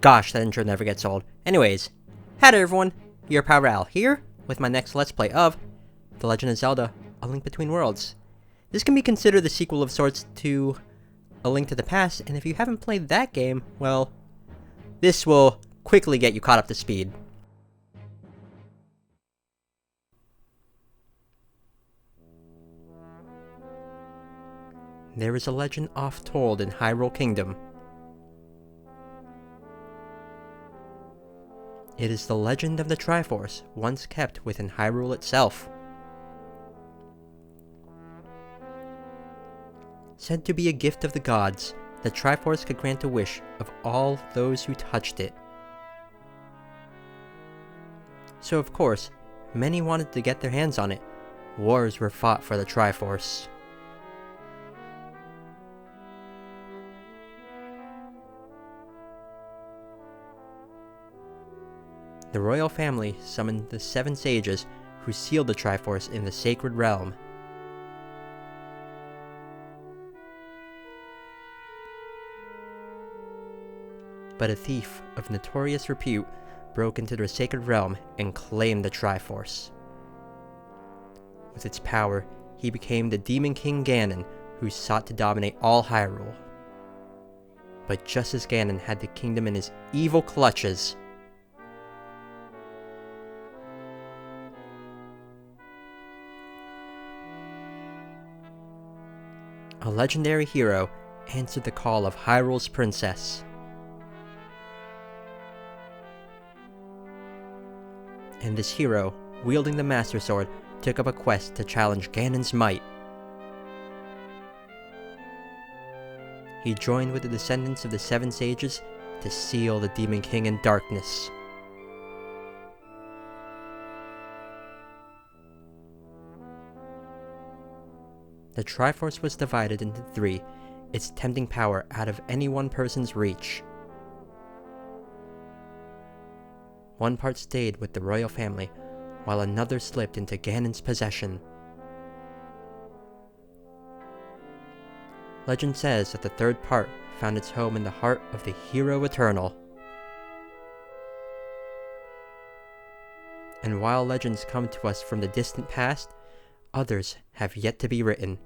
Gosh, that intro never gets old. Anyways, hi there everyone, your pal Al here with my next Let's Play of The Legend of Zelda: A Link Between Worlds. This can be considered the sequel of sorts to A Link to the Past, and if you haven't played that game, well, this will quickly get you caught up to speed. There is a legend oft told in Hyrule Kingdom. It is the legend of the Triforce, once kept within Hyrule itself. Said to be a gift of the gods, the Triforce could grant a wish of all those who touched it. So of course, many wanted to get their hands on it. Wars were fought for the Triforce. The royal family summoned the 7 sages who sealed the Triforce in the Sacred Realm. But a thief of notorious repute broke into the Sacred Realm and claimed the Triforce. With its power, he became the Demon King Ganon, who sought to dominate all Hyrule. But just as Ganon had the kingdom in his evil clutches, a legendary hero answered the call of Hyrule's princess. And this hero, wielding the Master Sword, took up a quest to challenge Ganon's might. He joined with the descendants of the 7 sages to seal the Demon King in darkness. The Triforce was divided into 3, its tempting power out of any one person's reach. One part stayed with the royal family, while another slipped into Ganon's possession. Legend says that the 3rd part found its home in the heart of the Hero Eternal. And while legends come to us from the distant past, others have yet to be written.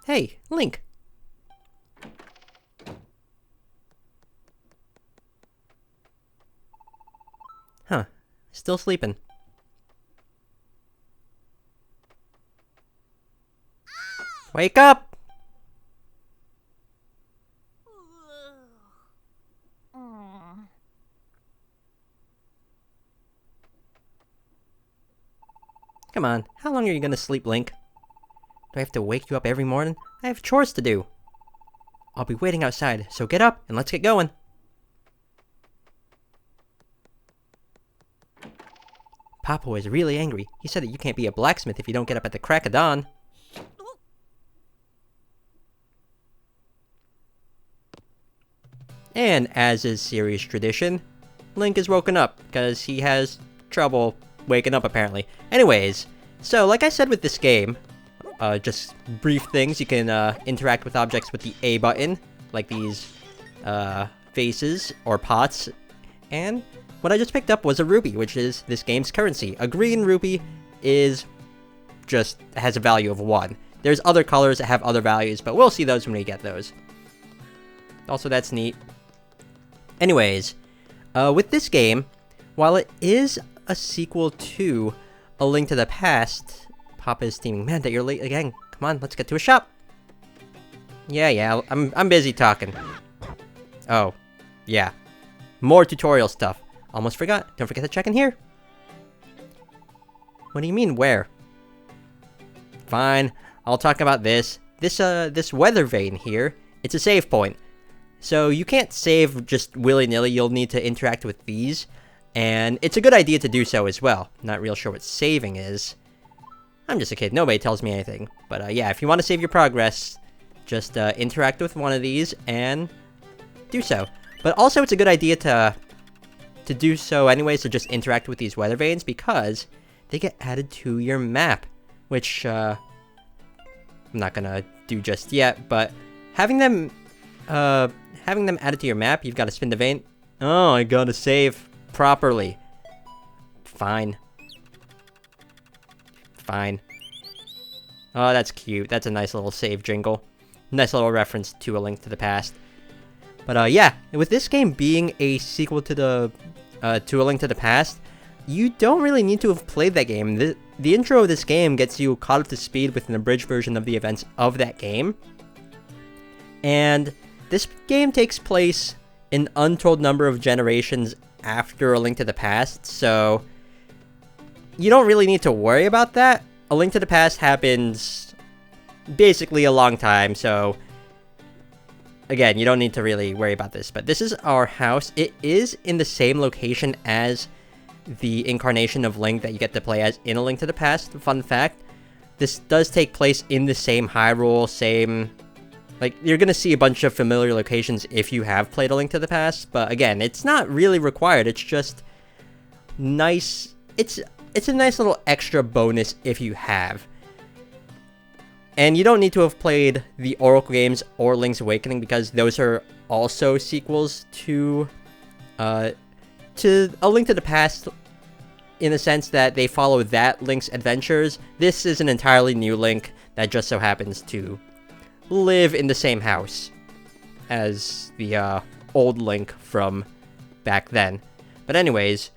Hey, Link! Huh, still sleeping. Wake up! Come on, how long are you gonna sleep, Link? Do I have to wake you up every morning? I have chores to do. I'll be waiting outside, so get up and let's get going. Papa is really angry. He said that you can't be a blacksmith if you don't get up at the crack of dawn. And as is series tradition, Link is woken up because he has trouble waking up apparently. Anyways, so like I said with this game, just brief things. You can interact with objects with the A button, like these vases or pots. And what I just picked up was a rupee, which is this game's currency. A green rupee is just has a value of 1. There's other colors that have other values, but we'll see those when we get those. Also, that's neat. Anyways, with this game, while it is a sequel to A Link to the Past, Papa is steaming. Man, that you're late again. Come on, let's get to a shop. Yeah, I'm busy talking. Oh, yeah. more tutorial stuff. Almost forgot. Don't forget to check in here. What do you mean, where? Fine. I'll talk about this. This weather vane here, it's a save point. So you can't save just willy-nilly. You'll need to interact with these. And it's a good idea to do so as well. Not real sure what saving is. I'm just a kid. Nobody tells me anything. But yeah, if you want to save your progress, just interact with one of these and do so. But also, it's a good idea to do so anyways, to just interact with these weather vanes, because they get added to your map, which I'm not gonna do just yet. But having them added to your map, you've got to spin the vane. Oh, I gotta save properly. Fine. Fine. Oh, that's cute. That's a nice little save jingle. Nice little reference to A Link to the Past. But yeah, with this game being a sequel to A Link to the Past, you don't really need to have played that game. The intro of this game gets you caught up to speed with an abridged version of the events of that game. And this game takes place an untold number of generations after A Link to the Past, so you don't really need to worry about that. A Link to the Past happens basically a long time, so again, you don't need to really worry about this. But this is our house. It is in the same location as the incarnation of Link that you get to play as in A Link to the Past. Fun fact, this does take place in the same Hyrule, same... Like, you're gonna see a bunch of familiar locations if you have played A Link to the Past, but again, it's not really required. It's just nice. It's a nice little extra bonus if you have. And you don't need to have played the Oracle games or Link's Awakening, because those are also sequels to A Link to the Past, in the sense that they follow that Link's adventures. This is an entirely new Link that just so happens to live in the same house as the old Link from back then. But anyways,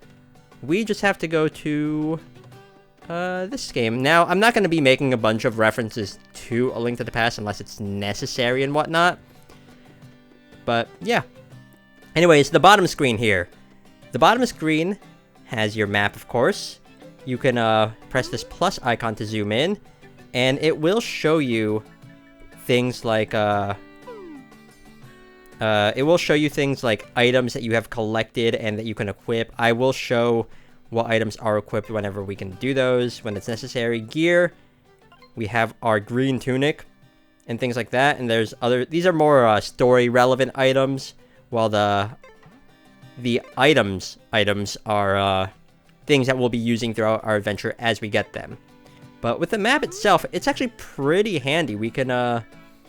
we just have to go to this game. Now, I'm not going to be making a bunch of references to A Link to the Past unless it's necessary and whatnot. But yeah. Anyways, the bottom screen here. The bottom screen has your map, of course. You can press this plus icon to zoom in, and it will show you things like items that you have collected and that you can equip. I will show what items are equipped whenever we can do those, when it's necessary. Gear, we have our green tunic and things like that, and these are more story relevant items, while the items are things that we'll be using throughout our adventure as we get them. But with the map itself, it's actually pretty handy. We can,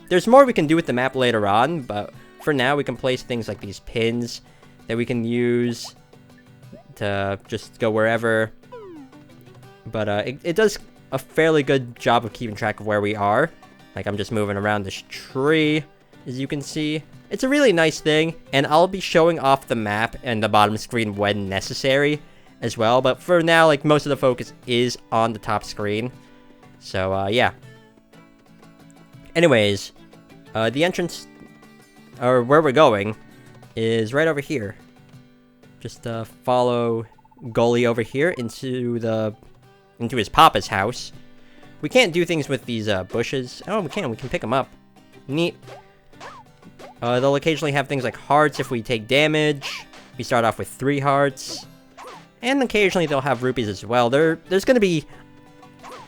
there's more we can do with the map later on, but for now we can place things like these pins that we can use to just go wherever. But it does a fairly good job of keeping track of where we are. Like, I'm just moving around this tree, as you can see. It's a really nice thing, and I'll be showing off the map and the bottom screen when necessary as well. But for now, like, most of the focus is on the top screen. So, yeah. Anyways, the entrance, or where we're going, is right over here. Just follow Gully over here into his papa's house. We can't do things with these bushes. Oh, we can pick them up. Neat. They'll occasionally have things like hearts if we take damage. We start off with 3 hearts. And occasionally they'll have rupees as well. There's going to be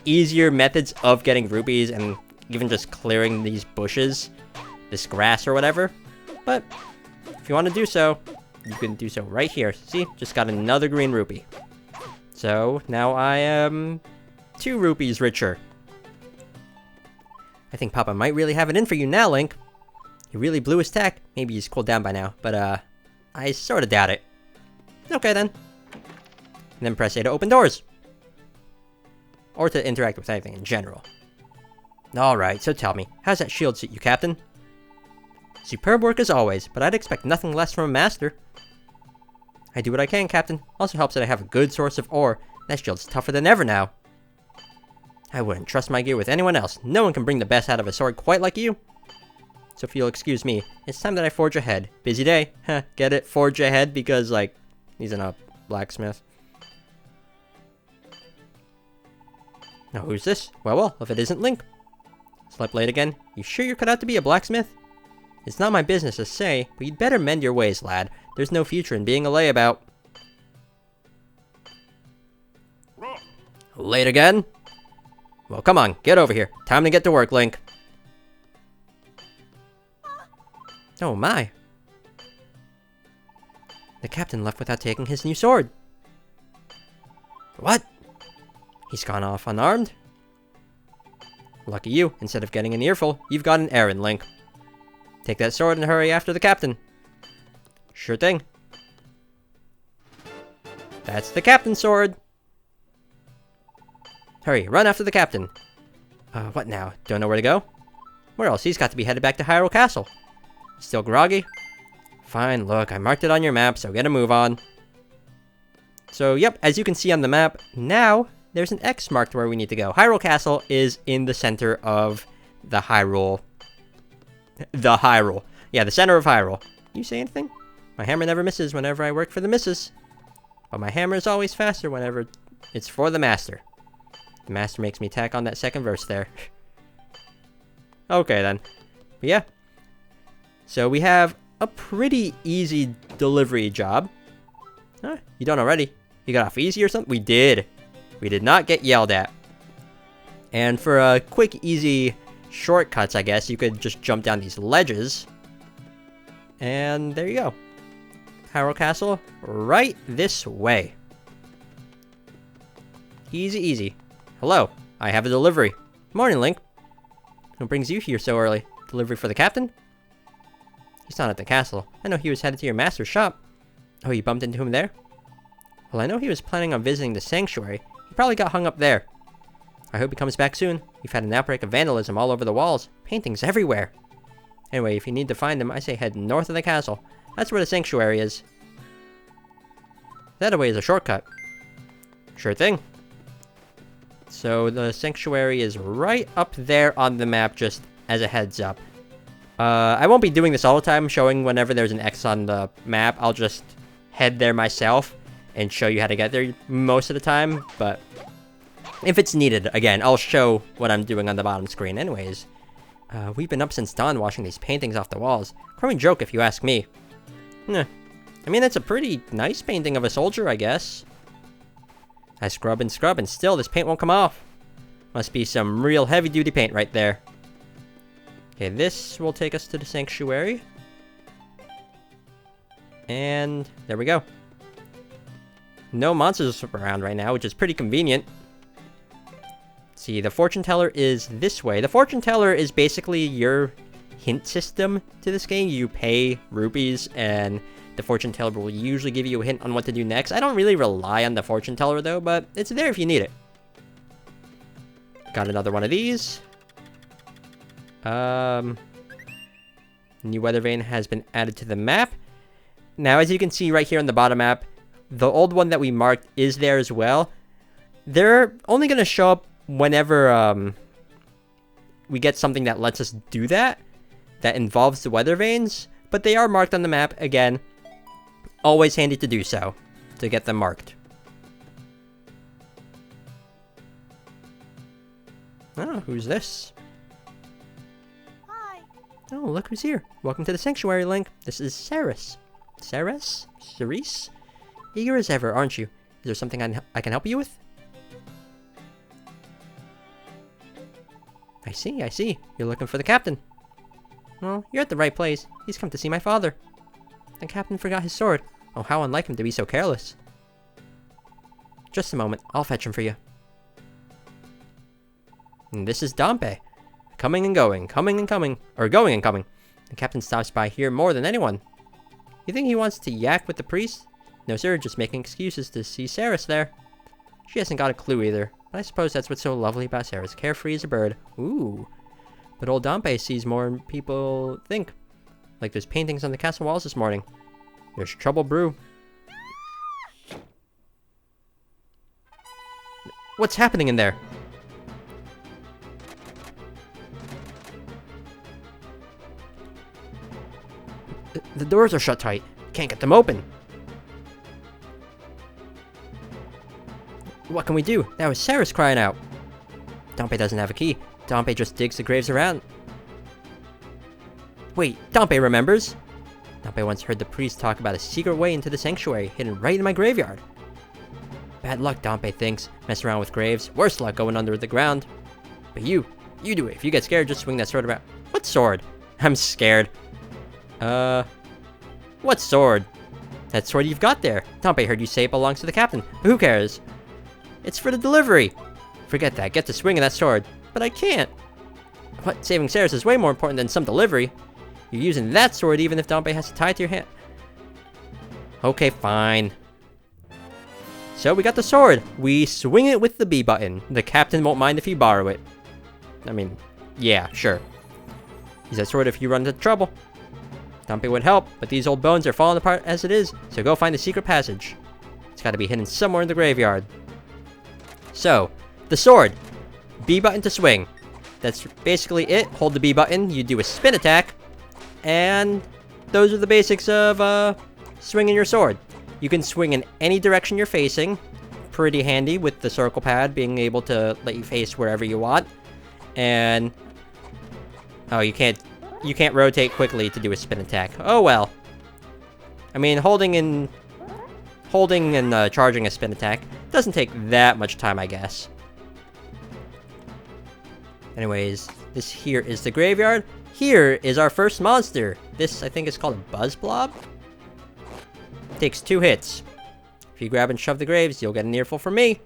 easier methods of getting rupees and even just clearing these bushes, this grass or whatever. But if you want to do so, you can do so right here. See? Just got another green rupee. So now I am 2 rupees richer. I think Papa might really have it in for you now, Link. He really blew his tack. Maybe he's cooled down by now, but I sort of doubt it. Okay then. And then press A to open doors. Or to interact with anything in general. Alright, so tell me, how's that shield suit you, Captain? Superb work as always, but I'd expect nothing less from a master. I do what I can, Captain. Also helps that I have a good source of ore. That shield's tougher than ever now. I wouldn't trust my gear with anyone else. No one can bring the best out of a sword quite like you. So if you'll excuse me, it's time that I forge ahead. Busy day. Heh, get it? Forge ahead because, like, he's in a blacksmith. Now, who's this? Well, if it isn't Link. Slept late again? You sure you're cut out to be a blacksmith? It's not my business to say, but you'd better mend your ways, lad. There's no future in being a layabout. Late again? Well, come on, get over here. Time to get to work, Link. Oh my. The captain left without taking his new sword. What? He's gone off unarmed? Lucky you, instead of getting an earful, you've got an errand, Link. Take that sword and hurry after the captain. Sure thing. That's the captain's sword. Hurry, run after the captain. What now? Don't know where to go? Where else? He's got to be headed back to Hyrule Castle. Still groggy? Fine, look, I marked it on your map, so get a move on. So, yep, as you can see on the map, now there's an X marked where we need to go. Hyrule Castle is in the center of the Hyrule. Yeah, the center of Hyrule. You say anything? My hammer never misses whenever I work for the missus. But my hammer is always faster whenever it's for the master. The master makes me tack on that second verse there. Okay, then. But yeah. So we have a pretty easy delivery job. Huh? You done already? You got off easy or something? We did. We did not get yelled at. And for a quick, easy shortcuts, I guess, you could just jump down these ledges. And there you go. Hyrule Castle, right this way. Easy, easy. Hello, I have a delivery. Morning, Link. What brings you here so early? Delivery for the captain? He's not at the castle. I know he was headed to your master's shop. Oh, you bumped into him there? Well, I know he was planning on visiting the sanctuary. He probably got hung up there. I hope he comes back soon. We've had an outbreak of vandalism all over the walls. Paintings everywhere. Anyway, if you need to find him, I say head north of the castle. That's where the sanctuary is. That way is a shortcut. Sure thing. So the sanctuary is right up there on the map, just as a heads up. I won't be doing this all the time, showing whenever there's an X on the map. I'll just head there myself and show you how to get there most of the time, but if it's needed, again, I'll show what I'm doing on the bottom screen. Anyways, we've been up since dawn washing these paintings off the walls. Crummy joke if you ask me. I mean, it's a pretty nice painting of a soldier, I guess. I scrub and still this paint won't come off. Must be some real heavy-duty paint right there. Okay, this will take us to the sanctuary. And there we go. No monsters around right now, which is pretty convenient. Let's see, the fortune teller is this way. The fortune teller is basically your hint system to this game. You pay rupees, and the fortune teller will usually give you a hint on what to do next. I don't really rely on the fortune teller, though, but it's there if you need it. Got another one of these. New weather vane has been added to the map. Now, as you can see right here on the bottom map, the old one that we marked is there as well. They're only going to show up whenever we get something that lets us do that involves the weather vanes, but they are marked on the map again. Always handy to do so, to get them marked. Oh, who's this? Hi. Oh, look who's here. Welcome to the sanctuary, Link. This is Ceres. Ceres? Cerise? Eager as ever, aren't you? Is there something I can help you with? I see. You're looking for the captain. Well, you're at the right place. He's come to see my father. The captain forgot his sword. Oh, how unlike him to be so careless. Just a moment. I'll fetch him for you. And this is Dompe. Coming and going. Coming and coming. Or going and coming. The captain stops by here more than anyone. You think he wants to yak with the priest? No, sir. Just making excuses to see Ceres there. She hasn't got a clue either. But I suppose that's what's so lovely about Ceres. Carefree as a bird. Ooh. But old Dompe sees more than people think. Like those paintings on the castle walls this morning. There's trouble brew. What's happening in there? The doors are shut tight. Can't get them open. What can we do? That was Sarah's crying out. Dompe doesn't have a key. Dompe just digs the graves around. Wait, Dompe remembers. Dompe once heard the priest talk about a secret way into the sanctuary, hidden right in my graveyard. Bad luck, Dompe thinks. Mess around with graves. Worse luck going under the ground. But you do it. If you get scared, just swing that sword around. What sword? I'm scared. What sword? That sword you've got there. Dompe heard you say it belongs to the captain. But who cares? It's for the delivery. Forget that. Get to swinging that sword. But I can't. What? Saving Sarah's is way more important than some delivery. You're using that sword even if Dompe has to tie it to your hand. Okay, fine. So we got the sword. We swing it with the B button. The captain won't mind if you borrow it. I mean, yeah, sure. Use that sword if you run into trouble. Dompe would help, but these old bones are falling apart as it is, so go find the secret passage. It's got to be hidden somewhere in the graveyard. So, the sword. B button to swing. That's basically it. Hold the B button, you do a spin attack, and those are the basics of swinging your sword. You can swing in any direction you're facing. Pretty handy with the circle pad being able to let you face wherever you want. And oh, you can't rotate quickly to do a spin attack. Oh well. I mean, holding and charging a spin attack doesn't take that much time, I guess. Anyways, this here is the graveyard. Here is our first monster. This, I think, is called a Buzz Blob. Takes 2 hits. If you grab and shove the graves, you'll get an earful from me.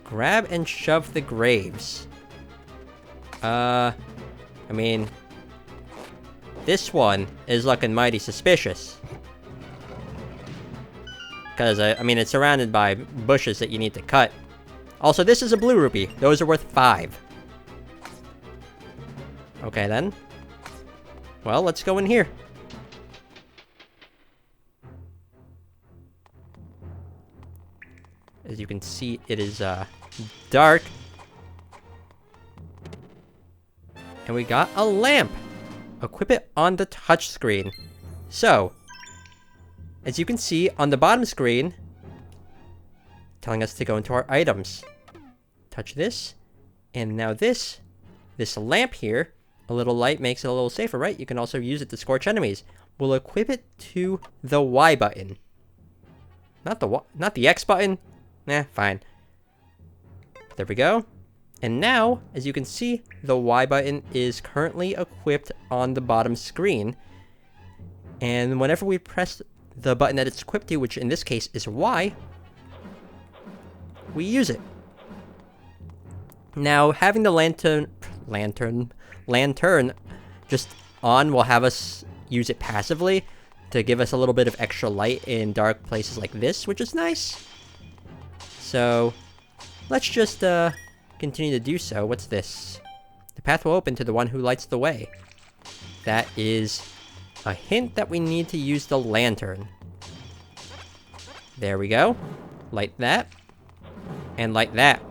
Grab and shove the graves. I mean, this one is looking mighty suspicious. Because, I mean, it's surrounded by bushes that you need to cut. Also, this is a blue rupee. Those are worth 5. Okay, then. Well, let's go in here. As you can see, it is, dark. And we got a lamp. Equip it on the touch screen. So, as you can see on the bottom screen, telling us to go into our items. Touch this, and now this lamp here, a little light makes it a little safer, right? You can also use it to scorch enemies. We'll equip it to the Y button. Not the X button. Nah, fine. There we go. And now, as you can see, the Y button is currently equipped on the bottom screen. And whenever we press the button that it's equipped to, which in this case is Y, we use it. Now, having the lantern just on will have us use it passively to give us a little bit of extra light in dark places like this, which is nice. So, let's just continue to do so. What's this? The path will open to the one who lights the way. That is a hint that we need to use the lantern. There we go. Light that. And light that.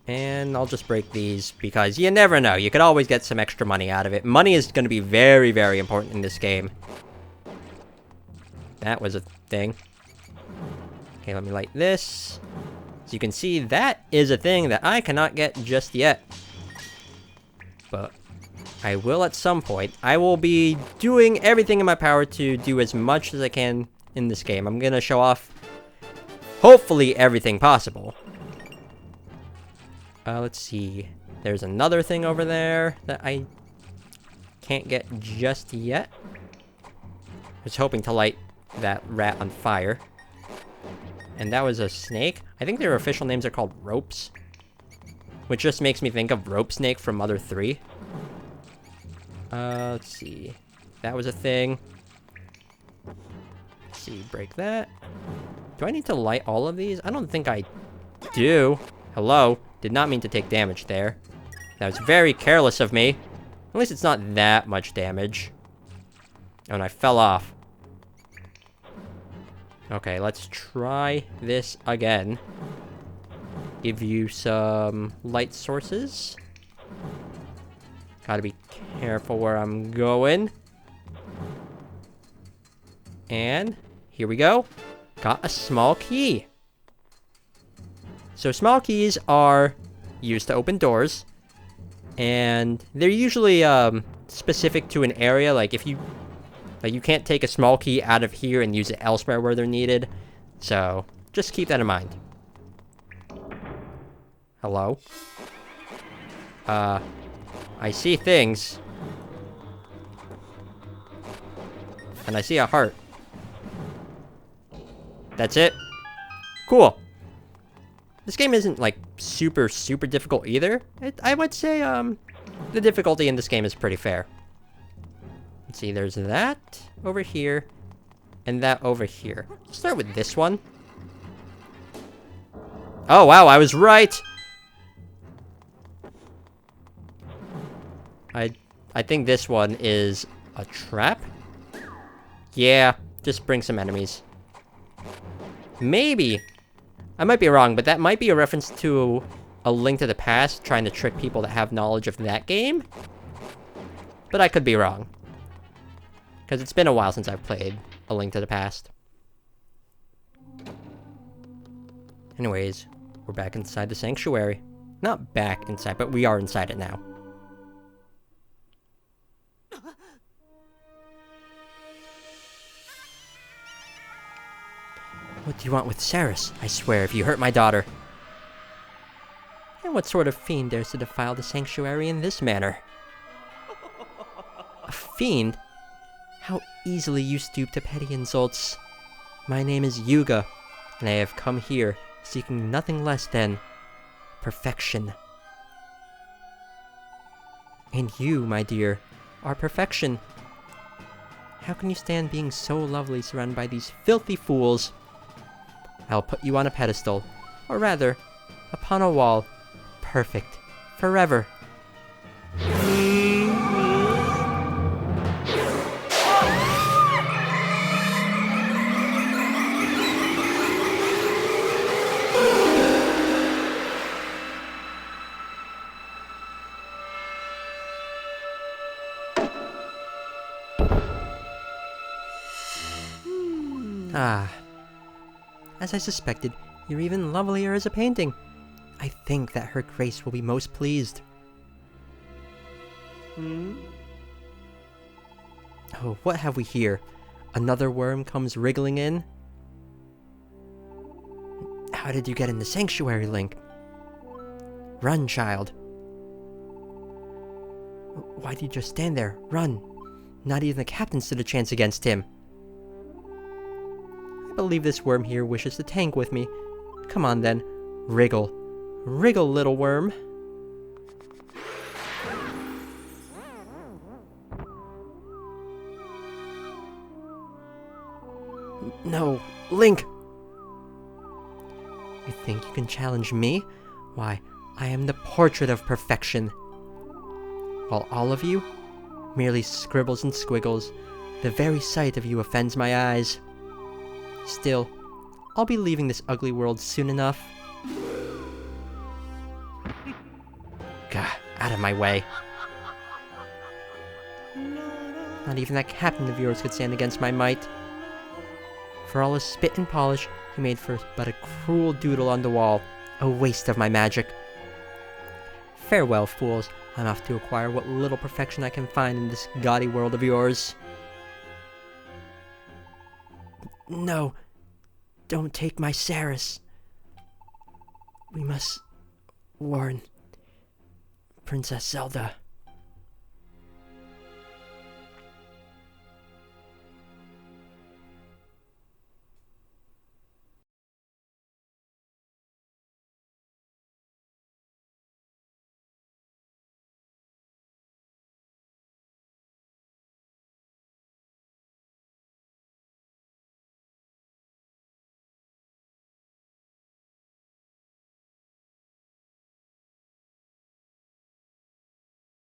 And I'll just break these because you never know. You could always get some extra money out of it. Money is going to be very, very important in this game. That was a thing. Okay, let me light this. As you can see, that is a thing that I cannot get just yet. But I will at some point. I will be doing everything in my power to do as much as I can in this game. I'm going to show off, hopefully, everything possible. Let's see. There's another thing over there that I can't get just yet. I was hoping to light that rat on fire. And that was a snake. I think their official names are called ropes. Which just makes me think of Rope Snake from Mother 3. Let's see. That was a thing. Let's see, break that. Do I need to light all of these? I don't think I do. Hello? Did not mean to take damage there. That was very careless of me. At least it's not that much damage. Oh, and I fell off. Okay, let's try this again. Give you some light sources. Gotta be careful where I'm going. And here we go. Got a small key. So small keys are used to open doors. And they're usually specific to an area. Like if you can't take a small key out of here and use it elsewhere where they're needed. So just keep that in mind. Hello? I see things. And I see a heart. That's it? Cool. This game isn't, like, super difficult either. I would say, the difficulty in this game is pretty fair. Let's see, there's that over here, and that over here. Let's start with this one. Oh, wow, I was right! I think this one is a trap? Yeah, just bring some enemies. Maybe. I might be wrong, but that might be a reference to A Link to the Past, trying to trick people that have knowledge of that game. But I could be wrong. Because it's been a while since I've played A Link to the Past. Anyways, we're back inside the sanctuary. Not back inside, but we are inside it now. What do you want with Saris? I swear, if you hurt my daughter. And what sort of fiend dares to defile the sanctuary in this manner? A fiend? How easily you stoop to petty insults. My name is Yuga, and I have come here seeking nothing less than perfection. And you, my dear, are perfection. How can you stand being so lovely surrounded by these filthy fools? I'll put you on a pedestal, or rather, upon a wall, perfect, forever. Ah. As I suspected, you're even lovelier as a painting. I think that her grace will be most pleased. Oh, what have we here? Another worm comes wriggling in? How did you get in the sanctuary, Link? Run, child. Why did you just stand there? Run. Not even the captain stood a chance against him. I believe this worm here wishes to tank with me. Come on then. Wriggle. Wriggle, little worm. No, Link! You think you can challenge me? Why, I am the portrait of perfection. While all of you, merely scribbles and squiggles, the very sight of you offends my eyes. Still, I'll be leaving this ugly world soon enough. Gah, out of my way. Not even that captain of yours could stand against my might. For all his spit and polish, he made for but a cruel doodle on the wall, a waste of my magic. Farewell, fools. I'm off to acquire what little perfection I can find in this gaudy world of yours. No, don't take my Saris. We must warn Princess Zelda.